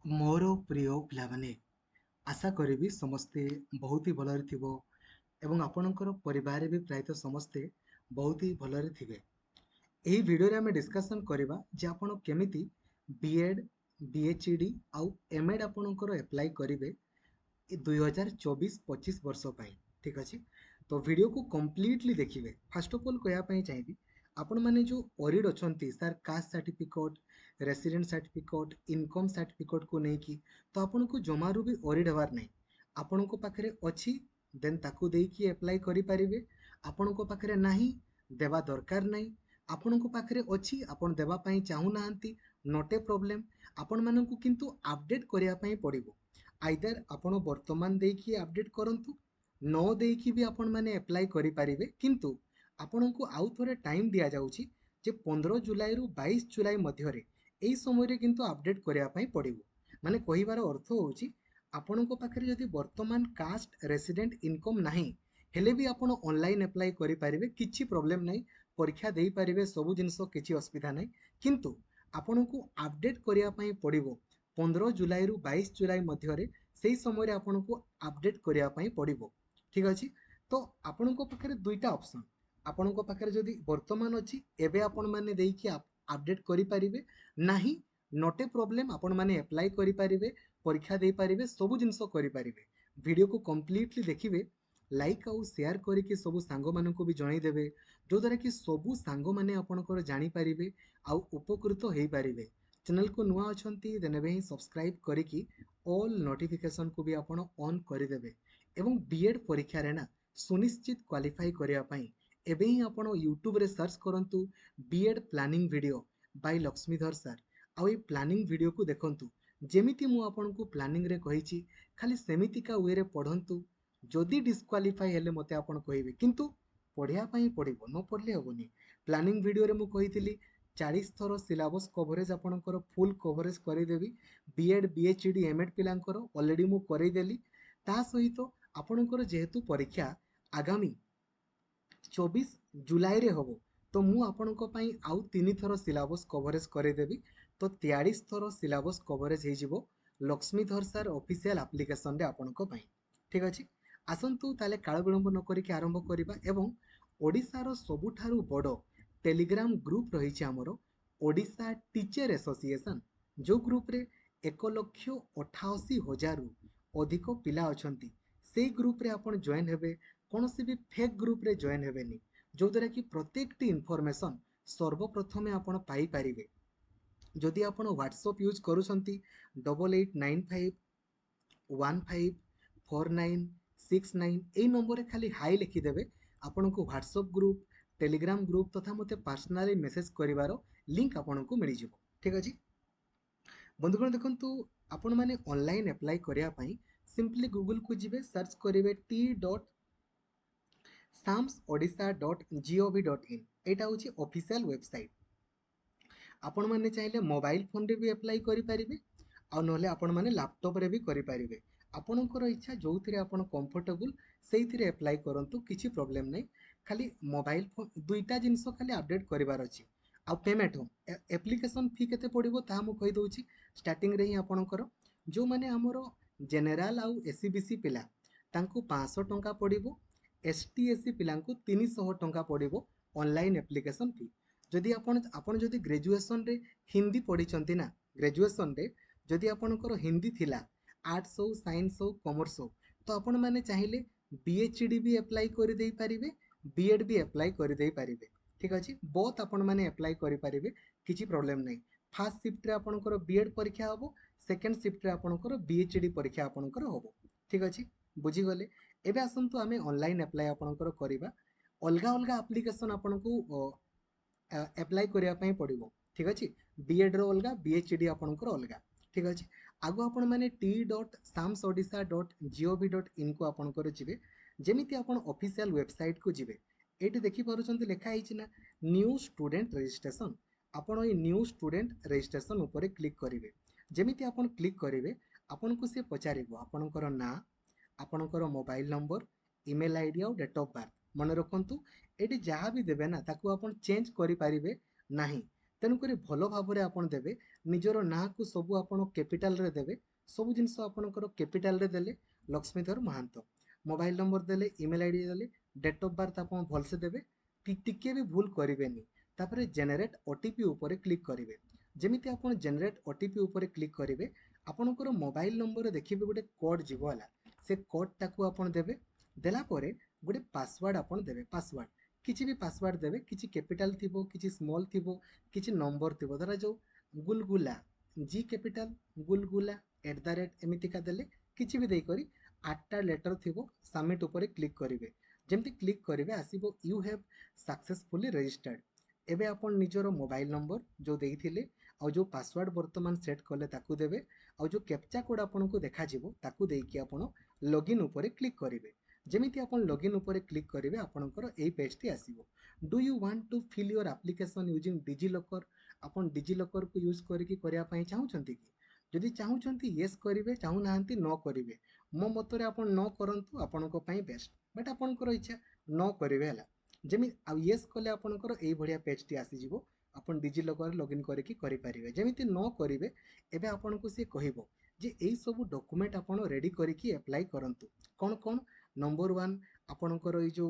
मोर प्रिय पिलामाने आशा करी समस्ते बहुत ही भलरे थिबो एवं आपणकर परिवार भी प्रायतः समस्ते बहुत ही भलरे थिबे। एही वीडियो रे हमें डिस्कशन करबा जे आपण केमिति बीएड बीएचडी आउ एमएड आपणकर अप्लाई करिवे 2024-25 वर्ष पाई। ठीक अछि, तो वीडियो को कंप्लीटली देखिए। फर्स्ट ऑफ ऑल कहया पई चाहिए आपण माने जो ओरिड अछंती sir caste certificate resident certificate income certificate को नहीं कि तो आपण को जमारू भी ओरिड हवार नहीं। आपण को पाखरे अछि देन ताकू देई कि अप्लाई करि परिबे। आपण को पाखरे नाही देवा दरकार नहीं। आपण को पाखरे अछि आपण देवा पई चाहू नाहंती नॉट ए प्रॉब्लम। आपण माननकु किंतु अपडेट करिया पई पड़िबो। आइदर आपण वर्तमान देकी अपडेट करंतु न देकी भी आपण माने अप्लाई करि परिबे, किंतु आपण को आउ थोरे टाइम दिया जाउची जे 15 जुलाई रु 22 जुलाई मध्य रे एई समय रे किंतु अपडेट करिया पई पड़िबो। माने कहिबार अर्थ होउची आपण को पाखरे जदि वर्तमान कास्ट रेसिडेंट इनकम नाही हेले भी आपण ऑनलाइन अप्लाई करि परिबे, किछि प्रॉब्लम नाही। परीक्षा देई परिबे, सब जिंस किछि असुविधा नाही, किंतु आपण को अपडेट करिया पई पड़िबो 15 जुलाई रु 22 जुलाई मध्य रे सेही समय रे आपण को अपडेट करिया पई पड़िबो। ठीक अछि, तो आपण को पाखरे दुईटा ऑप्शन आपण को पाखरे जदि वर्तमान अछि एबे आपण माने देकी अपडेट करि परिबे, नाही नॉट ए प्रॉब्लम आपण माने अप्लाई करि परिबे, परीक्षा देई परिबे, सब जिंस करि परिबे। वीडियो को कंप्लीटली देखिबे, लाइक आउ शेयर करिके सब सांग माननको भी जणाई देबे, जो द्वारा कि सब सांग माने आपनकर जानि परिबे आउ उपकृत हेई परिबे। चैनल को नुआ अछंती देन एबे ही सब्सक्राइब करिकी ऑल नोटिफिकेशन को भी आपण ऑन करि देबे। एवं बीएड परीक्षा रे ना सुनिश्चित क्वालिफाई करिया पई एबे ही आपण यूट्यूब रे सर्च करंतु BEd planning video by Laxmidhar sir. आउ ए प्लानिंग वीडियो को देखंतु जेमिति मु आपण को प्लानिंग रे कहिछि खाली सेमिति का वे रे पढंतु। जदि डिस्क्वालिफाई हेले मते आपण कहिबे, किंतु पढ़िया पई पड़िबो, न पढ़ले होबनी। प्लानिंग वीडियो रे मु कहिथिली 40 थरो सिलेबस कवरेज आपणकर फुल कवरेज करेदेवी। बीएड बीएचडी एमएड पिलांकर ऑलरेडी मु करई देली। ता सहित आपणकर जेहेतु परीक्षा आगामी 24 जुलाई रे होबो, तो मु आपणको पई आउ 3 थरो सिलेबस कवरेज करेदेवी। तो 43 थरो सिलेबस कवरेज हे जिवो लक्ष्मीधर सर ऑफिशियल एप्लीकेशन रे आपणको पई। ठीक अछि, आसंतु ताले काळ विलंब न करिके आरंभ करिबा। एवं ओडिसा रो सबुठारु बड़ टेलीग्राम ग्रुप रही आमर ओडिशा टीचर एसोसिएशन, जो ग्रुप रे 1,88,000 अधिक पिला अछंती। से ग्रुप रे आपण जॉइन हेबे, कौन सी भी फेक ग्रुप रे जॉइन हेबेनी, जो द्वारा कि प्रत्येक टी इनफॉरमेशन सर्वप्रथमे आपण पाई परिबे। जदि आपण व्हाट्सएप यूज करूछंती 8895154969 ए नंबर रे खाली हाई लिखि देबे। आपण को व्हाट्सएप ग्रुप टेलीग्राम ग्रुप तथा मते पर्सनली मेसेज करिवारो लिंक आपण को मिल जिवो। ठीक अछि बंधुगण, देखंतु आपण माने ऑनलाइन अप्लाई करिया पई सिंपली गूगल को जिवे, सर्च करिवे t.samsodisha.gov.in। एटा होची ऑफिशियल वेबसाइट। आपण माने चाहिले मोबाइल फोन रे भी अप्लाई करि परिबे, आ नहले आपण माने लैपटॉप रे भी करि परिबे। आपणकर इच्छा जोथिरे आपण कंफर्टेबल सेइथिरे अप्लाई करंतु, किछि प्रॉब्लम नै। खाली मोबाइल फोन दुईटा जिंस खाली अपडेट करिवार अछि। आ पेमेंट हो एप्लीकेशन फी केते पड़िबो ता हम कहि दउछि। स्टार्टिंग रे ही आपणकर जो माने हमरो जनरल आउ एससीबीसी पिला तांको 500 टंका पड़िबो, एसटी एससी पिलांको 300 टंका पड़िबो ऑनलाइन एप्लीकेशन फी। जदि आपण जदि ग्रेजुएशन रे हिंदी पढ़िचंती ना, ग्रेजुएशन रे जदि आपणकर हिंदी थिला आर्ट्स हो साइंस हो कॉमर्स हो, तो आपण माने चाहिले बीएचडी भी अप्लाई कर देई परिबे, बीएड भी अप्लाई कर देई परिबे। ठीक अछि, बोथ आपण माने अप्लाई करि परिबे, किछि प्रॉब्लम नै। फर्स्ट शिफ्ट रे आपणकर बीएड परीक्षा होबो, सेकंड शिफ्ट रे आपणकर बीएचडी परीक्षा आपणकर होबो। ठीक अछि, बुझी गले। एबे आसंतु आमे ऑनलाइन अप्लाई आपणकर करिबा। अलगा अलगा एप्लीकेशन आपणको अप्लाई करिया पई पड़िबो। ठीक अछि, बीएड रो अलगा, बीएचडी आपणकर अलगा। ठीक अछि, आगो आपण माने t.samsodisha.gov.in को आपणकर जिवे। जेमिति आपण ऑफिशियल वेबसाइट को जिवे, एटी देखि पारुछंती लेखा आइछि ना न्यू स्टूडेंट रजिस्ट्रेशन। आपण ए न्यू स्टूडेंट रजिस्ट्रेशन ऊपर क्लिक करिवे। जेमिति आपण क्लिक करिवे, आपण को से पचारिबो आपणकर ना, आपणकर मोबाइल नंबर, ईमेल आईडी और डेट ऑफ बर्थ। मन रखंतु एटी जहाँ भी देबे ना ताकू आपण चेंज करि परिबे नाही। तेणु करी भलो भाबरे आपण देबे निजर ना को सब आपण कैपिटल रे देबे सब जिनस आपणकर कैपिटल रे देले लक्ष्मीधर महांत मोबाइल नंबर देले ईमेल आईडी देले डेट ऑफ बर्थ आपण भलसे देबे टिके भी भूल करेंगे तापर जेनेरेट ओटीपी ऊपर क्लिक करेंगे जमीती आप जेनेरेट ओटीपी ऊपर क्लिक करेंगे आपणकर मोबाइल नंबर देखिए गोटे कोड जीवला से कोड टाकू आपण देबे देला परे गोटे पासवर्ड आपण देबे पासवर्ड किसी भी पासवर्ड देबे किसी कैपिटल थिबो किसी स्मॉल थिबो किसी नंबर थिबो धरा जो गुलगुला जी कैपिटल गुलगुला एमितिका देले किसी भी देकरी 8टा लेटर थिबो सबमिट ऊपर क्लिक करेंगे जमती क्लिक करेंगे आसीबो यू हैव सक्सेसफुली रजिस्टर्ड एबे आपण निजर मोबाइल नंबर जो देइथिले आ जो पासवर्ड वर्तमान सेट कले ताकू देबे आ जो कैप्चा कोड आपनको देखा जिवो ताकू देकी आपण लॉगिन ऊपर क्लिक करेंगे जमीती आपण लॉगिन ऊपर क्लिक करेंगे आपणकर एई पेज टी आसीबो do you want to fill your application using DigiLocker आपण डिजिलॉकर को यूज करके करिया पई चाहुचंती कि जदि चाहुचंती यस करिवे चाहू नाहंती नो करिवे मो मतरे आपण नो करंतु आपणको पई बेस्ट बट आपणकर इच्छा नो करिवे हला जमी आ यस कले आपणकर एई भडिया पेज टी आसी जिवो आपण डिजिलॉकर लॉगिन करके करि परिवे जमिति नो करिवे एबे आपणको से कहिबो जे एई सब डॉक्यूमेंट आपण रेडी करके अप्लाई करंतु कोन कोन नंबर 1 आपणकर ए जो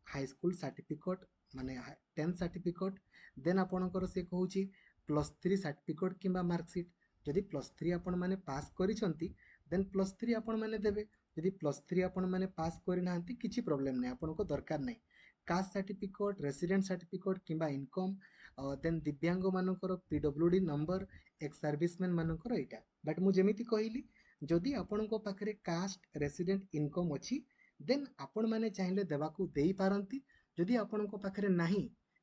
हाई स्कूल सर्टिफिकेट माने 10 सर्टिफिकेट देन आपणकर से कहूची +3 सर्टिफिकेट किंबा मार्कशीट जदि +3 आपण माने पास करिसंती देन +3 आपण माने देबे जदि +3 आपण माने पास करि नाहंती किछि प्रॉब्लम नै आपनको दरकार नै कास्ट सर्टिफिकेट रेसिडेंट सर्टिफिकेट किंबा इनकम देन दिव्यांग मानकर पीडब्ल्यूडी नंबर एक्स सर्विसमैन मानकर एटा बट मु जेमिति कहिली जदि आपनको पाखरे कास्ट रेसिडेंट इनकम अछि देन आपण माने चाहिले देबाकू देई पारंती जदि आपनको पाखरे नाही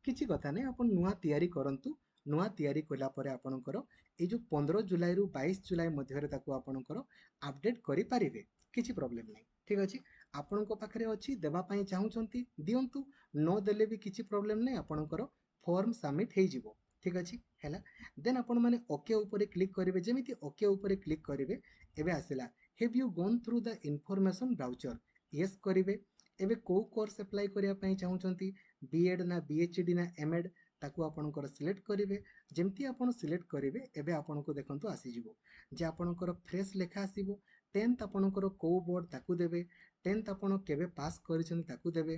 किछि कथा नै आपण नुआ तयारी करंतु नुआ तयारी कला परे आपणकर ए जो 15 जुलाई रु 22 जुलाई मध्य ताको आपणकर अपडेट करि पारिबे किछि प्रॉब्लम नै ठीक अछि आपणको पाखरे अछि देबा पई चाहुचंती दियंतु नो देले भी किछि प्रॉब्लम नै आपणकर फॉर्म सबमिट हे जिवो ठीक अछि हैला देन आपण माने ओके ऊपर क्लिक करिवे जेमिति ओके ऊपर क्लिक करिवे एबे आसिला have you gone through the information brochure yes करिवे एबे को कोर्स अप्लाई करिया पई चाहुचंती बीएड ना बीएचडी ना एमएड ताकू आपणकर सिलेक्ट करिवे जेमती आपण सिलेक्ट करिवे एबे आपणको देखंतु आसी जिवो जे आपणकर फ्रेश लेखा आसीबो 10th आपणकर को बोर्ड ताकू देबे 10th आपण केबे पास करिसन ताकू देबे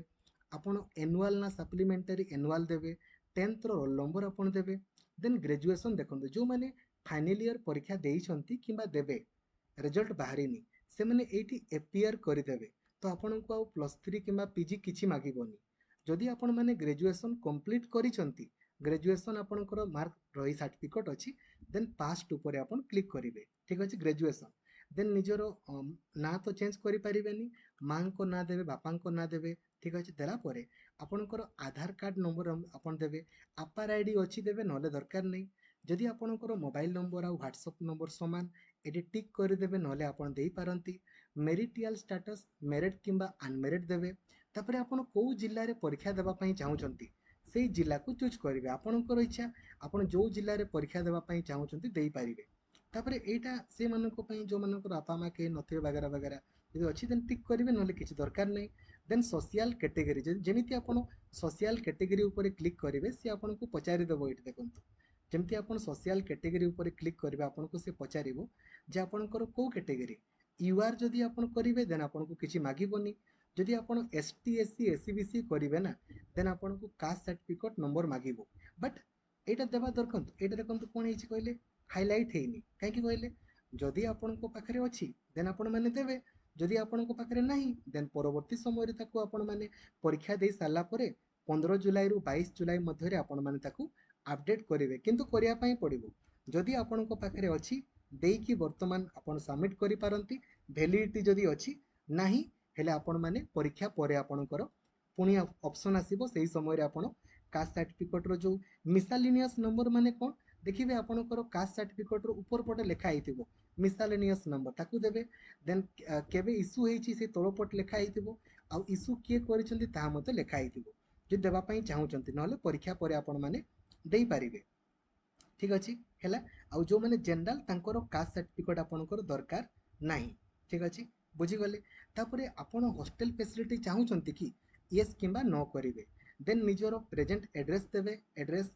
आपण एनुअल ना सप्लीमेंटरी एनुअल देबे 10th रो रोल नंबर आपण देबे देन ग्रेजुएशन देखंतु जो माने फाइनल ईयर परीक्षा देइछंती किंबा देबे रिजल्ट बाहरिनी से माने एटी एपीआर करिदेबे तो आपणको आ +3 किंबा पीजी किछि मागिबोनी जदि आपण माने ग्रेजुएशन कंप्लीट करिसंती ग्रेजुएशन आपणकर मार्क रही सर्टिफिकेट अछि देन पास्ट ऊपर आपण क्लिक करिवे ठीक अछि ग्रेजुएशन देन निजर ना तो चेंज करि परिबेनी मां को ना देबे बापा को ना देबे ठीक अछि देला परे आपणकर आधार कार्ड नंबर आपण देबे आपार आईडी अछि देबे नले दरकार नै जदि आपणकर मोबाइल नंबर आ व्हाट्सएप नंबर समान एडी टिक करि देबे नले आपण देई पारंती मेरिटियल स्टेटस मेरिट किंबा अनमेरिट देबे तापरे आपण को जिल्ला रे परीक्षा देबा पई चाहुचंती सेई जिल्ला को चूज करिवे आपणकर इच्छा आपण जो जिल्ला रे परीक्षा देबा पई चाहुचंती देई पारिबे तापरे एटा से मानको पई जो मानकर आपा मा के नथे वगैरह वगैरह यदि अछि देन टिक करिवे नले किछि दरकार नै देन सोशल कैटेगरी जेमिति आपण सोशल कैटेगरी ऊपर क्लिक करिवे से आपनको पचारि देबो एठी देखंतु जेमिति आपण सोशल कैटेगरी ऊपर क्लिक करिवे आपनको से पचारिबो जे आपणकर को कैटेगरी यूआर जदि आपण करिवे देन आपनको किछि मागिबोनी जदि आपण एसटी एससी एससीबीसी करिवे ना देन आपनको कास्ट सर्टिफिकेट नंबर मागिबो बट एटा देबा दरकंतु एटा देखंतु कोन हिची कहले हाइलाइट हेइनी काहे कि कहले जदि आपनको पाखरे अछि देन आपण माने देबे जदि आपनको पाखरे नाही देन परवर्ती समय रे ताको आपण माने परीक्षा देई साला परे 15 जुलाई रु 22 जुलाई मध्य रे आपण माने ताको अपडेट करिवे किंतु करिया पई पड़िबो जदि आपनको पाखरे अछि देकी वर्तमान आपण सबमिट करि पारंती वैलिडिटी जदि अछि नाही हेले आपण माने परीक्षा परे आपणकर पुणी ऑप्शन आसीबो सेही समय रे आपण कास्ट सर्टिफिकेट रो जो मिसलेनियस नंबर माने कोन देखिबे आपणकर कास्ट सर्टिफिकेट रो ऊपर पटे लेखा आइतिबो मिसलेनियस नंबर ताकू देबे देन केबे इशू हेछि से तळपट लेखा आइतिबो आ इशू किए करिसंती ता मते लेखा आइतिबो जे देबा पई चाहुचंती नले परीक्षा परे आपण माने देई पारिबे ठीक अछि हैला आ जो माने जनरल तांकर कास्ट सर्टिफिकेट आपणकर दरकार नाही ठीक अछि बुझी गले तापरे आपण हॉस्टल फैसिलिटी चाहुचंती कि यस किंबा नो करिवे देन निजरो प्रेजेंट एड्रेस देबे एड्रेस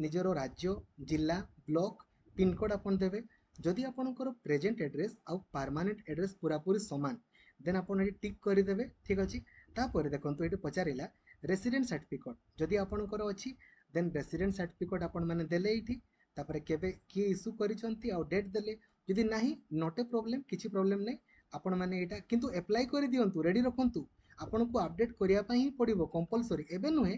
निजरो राज्य जिल्ला ब्लॉक पिनकोड आपन देबे जदि आपनकर प्रेजेंट एड्रेस आउ परमानेंट एड्रेस पूरा पूरी समान देन आपन एटी टिक कर देबे ठीक अछि तापर देखंतु एटी पचारिला रेसिडेंट सर्टिफिकेट जदि आपनकर अछि देन रेसिडेंट सर्टिफिकेट आपन माने देले एठी तापर केबे की इशू करिसंती आउ डेट देले जदि नाही नॉट ए प्रॉब्लम किछि प्रॉब्लम नै आपन माने एटा किंतु अप्लाई करि दियंतु रेडी रखंतु आपनको अपडेट करिया पई ही पड़िबो कंपलसरी एबे नुहे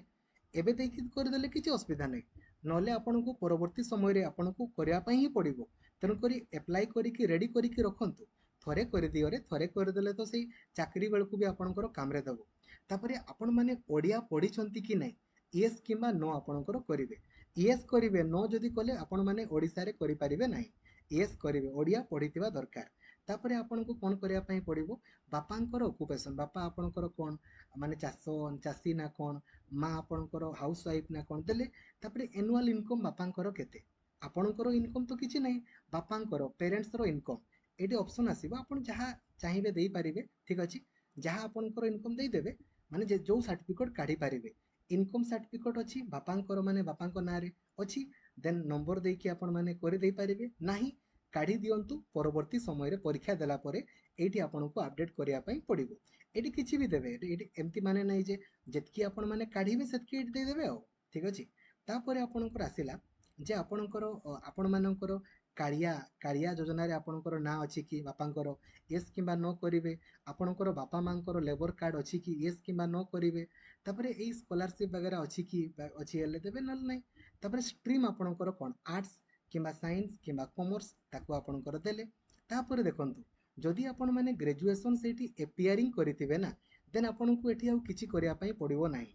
एबे देखि कर देले किछि असुविधा नै नले आपनको परवर्ती समय रे आपनको करिया पई ही पड़िबो तेनु करी अप्लाई करिकि रेडी करिकि रखंतु थरे कर दियोरे थरे कर देले तो सेही चाकरी बेलकु भी आपनकर काम रे दबो तापरे आपन माने ओडिया पढिसंती कि नै यस किंबा नो आपनकर करिवे यस करिवे नो जदि कले आपन माने ओडिसा रे करि परिबे नै यस करिवे ओडिया पढितिबा दरकार तापरे आपनको कोन करिया पई पड़िबो बापांकर ऑक्युपेशन बापा आपनकर कोन माने चासी ना कोन मा आपनकर हाउस वाइफ ना कोन देले तापरे एनुअल इनकम बापांकर केते आपनकर इनकम तो किछि नै बापांकर पेरेंट्स रो इनकम एटी ऑप्शन आसीबो आपन जहा चाहिबे देई परिबे ठीक अछि जहा आपनकर इनकम देई देबे माने जे जो सर्टिफिकेट काढी परिबे इनकम सर्टिफिकेट अछि बापांकर माने बापांक नारे अछि देन नंबर देकी आपन माने करि देई परिबे नाही काढी दियंतु परवर्ती समय रे परीक्षा देला परे एठी आपनको अपडेट करिया पई पड़िबो एठी किछि भी देबे एठी एम्ति माने नै जे जेतकी आपन माने काढिबे सेतकी एठी देई देबे ठीक अछि तापरे आपनकर आसिला जे आपनकर आपन मानकर कालिया योजना रे आपनकर ना अछि कि बापांकर यस किंबा नो करिवे आपनकर बापा मांकर लेबर कार्ड अछि कि यस किंबा नो करिवे तापरे एई स्कॉलरशिप वगैरह अछि कि अछि हेले देबे नल नै तापरे स्ट्रीम आपनकर कोन आर्ट्स किंबा साइंस किंबा कॉमर्स ताको आपनकर देले तापरे देखंतु जदि आपन माने ग्रेजुएशन सेठी एपियरिंग करितिबे ना देन आपनको एठी आउ किछि करिया पई पड़िबो नाही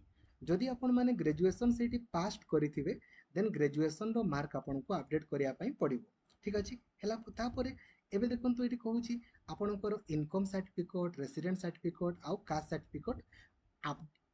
जदि आपन माने ग्रेजुएशन सेठी पास करितिबे देन ग्रेजुएशन रो मार्क आपनको अपडेट करिया पई पड़िबो ठीक अछि हेला तापरे एबे देखंतु एठी कहूची आपनकर इनकम सर्टिफिकेट रेसिडेंट सर्टिफिकेट आउ कास्ट सर्टिफिकेट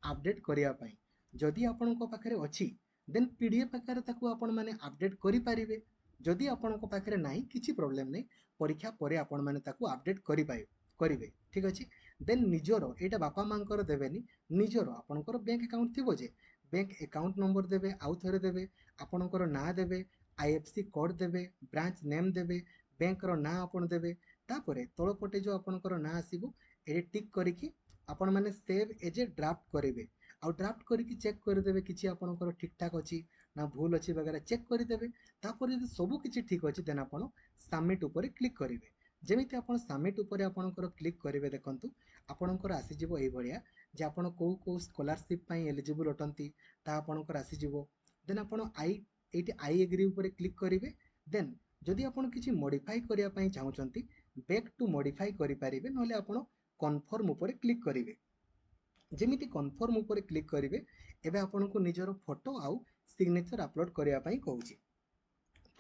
अपडेट करिया पई जदि आपनको पाखरे अछि देन पीडीएफ आकार ताको आपन माने अपडेट करि परिबे जदि आपनको पाखरे नाही किछि प्रॉब्लम नै परीक्षा परे आपन माने ताको अपडेट करि पाए करिवे ठीक अछि देन निजरो एटा बापा मांकर देबेनी निजरो आपनकर बैंक अकाउंट थिबो जे बैंक अकाउंट नंबर देबे आउ थरे देबे आपनकर ना देबे आईएफसी कोड देबे ब्रांच नेम देबे बैंक रो ना आपन देबे तापरे तळ पटे जो आपनकर ना आसीबो ए टिक करिकि आपन माने सेव एज ए ड्राफ्ट करिवे आउ ड्राफ्ट करिकि चेक करदेबे किछि आपनकर ठीक ठाक अछि ना भूल अछि वगैरह चेक करदेबे तापर जदि सब किछि ठीक अछि देन आपन सबमिट ऊपर क्लिक करिवे जेमिति आपन सबमिट ऊपर आपनकर क्लिक करिवे देखंतु आपनकर आसी जिवो एई भलिया जे आपन को स्कॉलरशिप पई एलिजिबल अटंती ता आपनकर आसी जिवो देन आपन आई एग्री ऊपर क्लिक करिवे देन जदि आपन किछि मॉडिफाई करिया पई चाहुचंती बैक टू मॉडिफाई करि परिबे नले आपन कन्फर्म ऊपर क्लिक करिवे जेमिति कन्फर्म ऊपर क्लिक करिवे एबे आपनको निजर फोटो आउ सिग्नेचर अपलोड करिया पई कहूची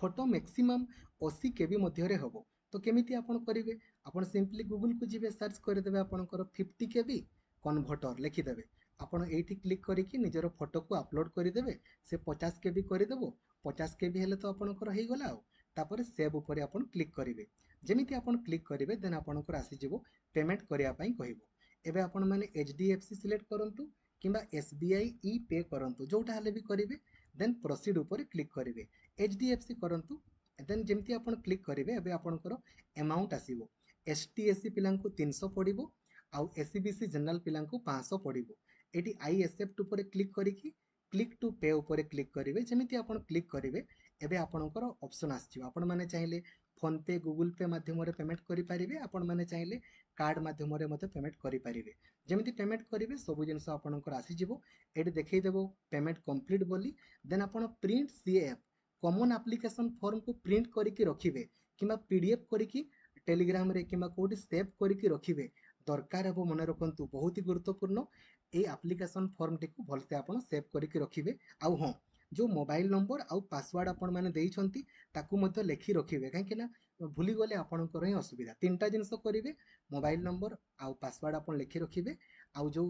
फोटो मैक्सिमम 80 केबी मध्य रे हबो तो केमिति आपन करिवे आपन सिंपली गूगल को जिवे सर्च कर देबे आपनकर 50 केबी कन्वर्टर लिखि देबे आपन एठी क्लिक करिकि निजर फोटो को अपलोड करि देबे से 50 केबी करि देबो 50 केबी हेले तो आपनकर हेइ गला तापर सेव ऊपर आपन क्लिक करिवे जेमिति आपन क्लिक करिवे देन आपनकर आसी जिवो पेमेंट करिया पई कहिबो एबे आपन माने एचडीएफसी सिलेक्ट करंतु किंबा एसबीआई ई पे करंतु जोटा हले भी करिवे देन प्रोसीड ऊपर क्लिक करिवे एचडीएफसी करंतु देन जेमति आपन क्लिक करिवे एबे आपनकर अमाउंट आसीबो एसटीएससी पिलांको 300 पडिबो आउ एससीबीसी जनरल पिलांको 500 पडिबो एटी आई एक्सेप्ट ऊपर क्लिक करिकि क्लिक टू पे ऊपर क्लिक करिवे जेमिति आपन क्लिक करिवे एबे आपनकर ऑप्शन आसीबो आपन माने चाहिले फोन पे गूगल पे माध्यम रे पेमेंट करि परिबे आपन माने चाहिले कार्ड माध्यम रे मते पेमेंट करि परिबे जेमिति पेमेंट करिवे सब जिंस आपनकर आसी जिवो एटी देखै देबो पेमेंट कंप्लीट बोली देन आपन print CF common application form को प्रिंट करिकि रखिबे किंबा पीडीएफ करिकि टेलीग्राम रे किंबा कोडी सेव करिकि रखिबे दरकार हेबो मने रखंतु बहुत ही गुरुत्वपूर्ण ए एप्लीकेशन फॉर्म टिकु भलसे आपन सेव करिकि रखिबे आउ हां जो मोबाइल नंबर आउ पासवर्ड आपन माने देइछंती ताकू मते लेखि रखिबे काहे कि ना भूली गले आपनकर ही असुविधा तीनटा जिंस करिवे मोबाइल नंबर आउ पासवर्ड आपन लेखि रखिबे आउ जो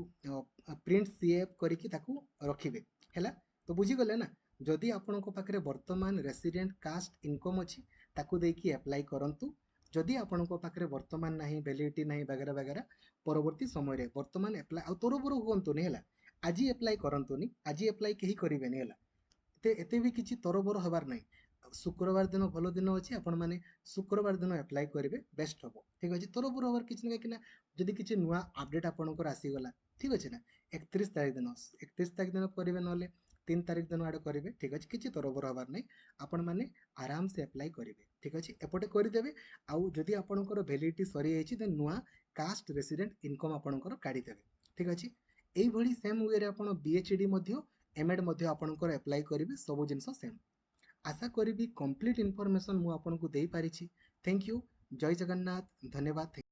प्रिंट सीएफ करिकि ताकू रखिबे हैला तो बुझी गले ना जदि आपनको पाखरे वर्तमान रेसिडेंट कास्ट इनकम अछि ताकू देकी अप्लाई करंतु जदि आपनको पाखरे वर्तमान नाही वैलिडिटी नाही वगैरह वगैरह परवर्ती समय रे वर्तमान अप्लाई आ तोरबरो होंतु नै हैला आज अप्लाई करंतुनी आज अप्लाई केही करिवे नै हैला एते भी किछि तोरबरो हबार नै शुक्रवार दिन भल दिन अच्छी आपण मैंने शुक्रवार दिन अप्लाई करेंगे बेस्ट हम ठीक अच्छे तरफर हबार किसी ना कि जदि किसी नुआ अपडेट आपंकर आसीगला ठीक अच्छे ना 31 तारीख दिन 31 तारीख दिन करेंगे ना 3 तारीख दिन आड़े करेंगे ठीक अच्छे किसी तरफर हबार नहीं आपण मैंने आराम से अप्लाई करेंगे ठीक अच्छे एपटे करदेवे आउ जदि आपंकर वैलिडिटी सरी जाइए देन नुआ कास्ट रेसिडेंट इनकम आपंकर काढ़ीदेवे ठीक अच्छे यही सेम वे आप बीएचडी एमएड आपंकर अप्लाई करेंगे सब जिन सेम आशा करी कंप्लीट इनफॉरमेशन मु आपको दे पारिछि थैंक यू जय जगन्नाथ धन्यवाद।